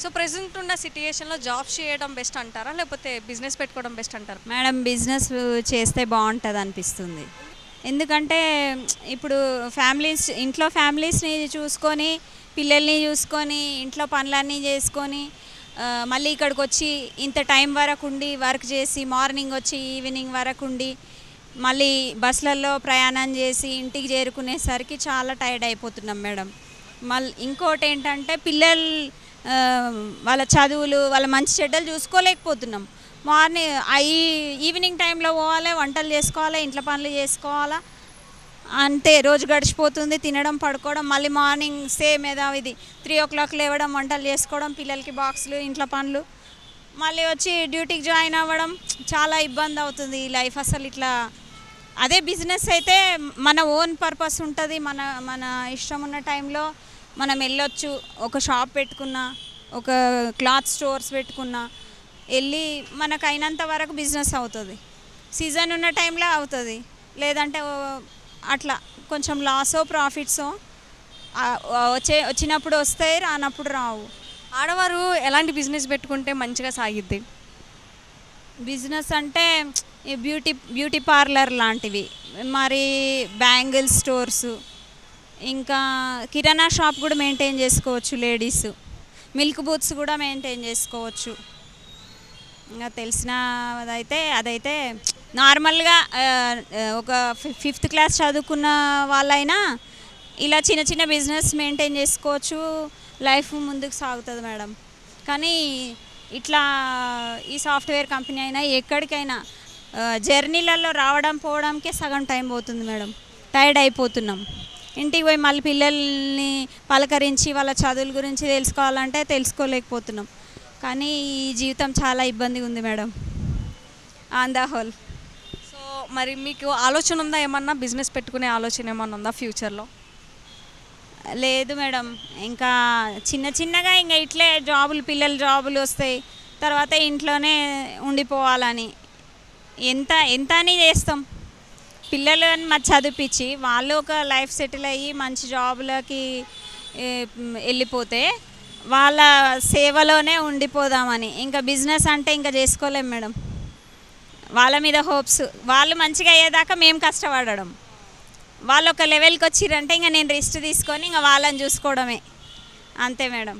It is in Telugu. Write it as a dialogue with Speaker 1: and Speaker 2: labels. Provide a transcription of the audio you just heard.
Speaker 1: సో ప్రెజెంట్ ఉన్న సిట్యుయేషన్‌లో జాబ్ చేయడం బెస్ట్ అంటారా? లేకపోతే బిజినెస్ పెట్టుకోవడం బెస్ట్ అంటారా?
Speaker 2: మేడం బిజినెస్ చేస్తే బాగుంటుంది అనిపిస్తుంది. ఎందుకంటే ఇప్పుడు ఇంట్లో ఫ్యామిలీస్ని చూసుకొని, పిల్లల్ని చూసుకొని, ఇంట్లో పనులన్నీ చేసుకొని, మళ్ళీ ఇక్కడికి వచ్చి ఇంత టైం వరకు ఉండి వర్క్ చేసి మార్నింగ్ వచ్చి ఈవినింగ్ వరకు ఉండి మళ్ళీ బస్సులలో ప్రయాణం చేసి ఇంటికి చేరుకునేసరికి చాలా టైర్డ్ అయిపోతున్నాం మేడం. ఇంకోటి ఏంటంటే పిల్లలు ఆ, వాళ్ళ చదువులు వాళ్ళ మంచి చెడ్డలు చూసుకోలేకపోతున్నాం. మార్నింగ్ ఈవినింగ్ టైంలో పోవాలి, వంటలు చేసుకోవాలి, ఇంట్లో పనులు చేసుకోవాలా, అంతే రోజు గడిచిపోతుంది. తినడం పడుకోవడం, మళ్ళీ మార్నింగ్ సేమ్ ఇది 3 o'clock లేవడం, వంటలు చేసుకోవడం, పిల్లలకి బాక్సులు, ఇంట్లో పనులు, మళ్ళీ వచ్చి డ్యూటీకి జాయిన్ అవ్వడం. చాలా ఇబ్బంది అవుతుంది ఈ లైఫ్ అసలు. ఇట్లా అదే బిజినెస్ అయితే మన ఓన్ పర్పస్ ఉంటుంది. మన మన ఇష్టం ఉన్న టైంలో మనం వెళ్ళొచ్చు. ఒక షాప్ పెట్టుకున్నా, ఒక క్లాత్ స్టోర్స్ పెట్టుకున్నా వెళ్ళి మనకు అయినంత వరకు బిజినెస్ అవుతుంది. సీజన్ ఉన్న టైంలో అవుతుంది, లేదంటే అట్లా కొంచెం లాసో ప్రాఫిట్సో వచ్చినప్పుడు వస్తాయి, రానప్పుడు రావు.
Speaker 1: ఆడవారు ఎలాంటి బిజినెస్ పెట్టుకుంటే మంచిగా సాగిద్ది?
Speaker 2: బిజినెస్ అంటే ఈ బ్యూటీ పార్లర్ లాంటివి, మరి బ్యాంగిల్ స్టోర్సు, ఇంకా కిరాణా షాప్ కూడా మెయింటైన్ చేసుకోవచ్చు లేడీస్. మిల్క్ బూత్స్ కూడా మెయింటైన్ చేసుకోవచ్చు. ఇంకా తెలిసినదైతే అదైతే నార్మల్గా ఒక 5th క్లాస్ చదువుకున్న వాళ్ళైనా ఇలా చిన్న చిన్న బిజినెస్ మెయింటైన్ చేసుకోవచ్చు. లైఫ్ ముందుకు సాగుతుంది మేడం. కానీ ఇట్లా ఈ సాఫ్ట్వేర్ కంపెనీ అయినా ఎక్కడికైనా జర్నీలలో రావడం పోవడానికే సగం టైం పోతుంది మేడం. టైర్డ్ అయిపోతున్నాం. ఇంటికి పోయి మళ్ళీ పిల్లల్ని పలకరించి వాళ్ళ చదువుల గురించి తెలుసుకోవాలంటే తెలుసుకోలేకపోతున్నాం. కానీ ఈ జీవితం చాలా ఇబ్బందిగా ఉంది madam, on the whole.
Speaker 1: So మరి మీకు ఆలోచన ఉందా ఏమన్నా, బిజినెస్ పెట్టుకునే ఆలోచన ఏమన్నా ఉందా ఫ్యూచర్లో?
Speaker 2: లేదు మేడం, ఇంకా చిన్న చిన్నగా ఇంకా ఇట్లే పిల్లల జాబులు వస్తాయి, తర్వాత ఇంట్లోనే ఉండిపోవాలని ఎంత ఎంత అని చేస్తాం. పిల్లలని మరి చదివించి వాళ్ళు ఒక లైఫ్ సెటిల్ అయ్యి మంచి జాబులకి వెళ్ళిపోతే వాళ్ళ సేవలోనే ఉండిపోదామని. ఇంకా బిజినెస్ అంటే ఇంకా చేసుకోలేం మేడం. వాళ్ళ మీద హోప్స్, వాళ్ళు మంచిగా అయ్యేదాకా మేము కష్టపడడం. వాళ్ళు ఒక లెవెల్కి వచ్చిర్రంటే ఇంకా నేను రెస్ట్ తీసుకొని ఇంకా వాళ్ళని చూసుకోవడమే, అంతే మేడం.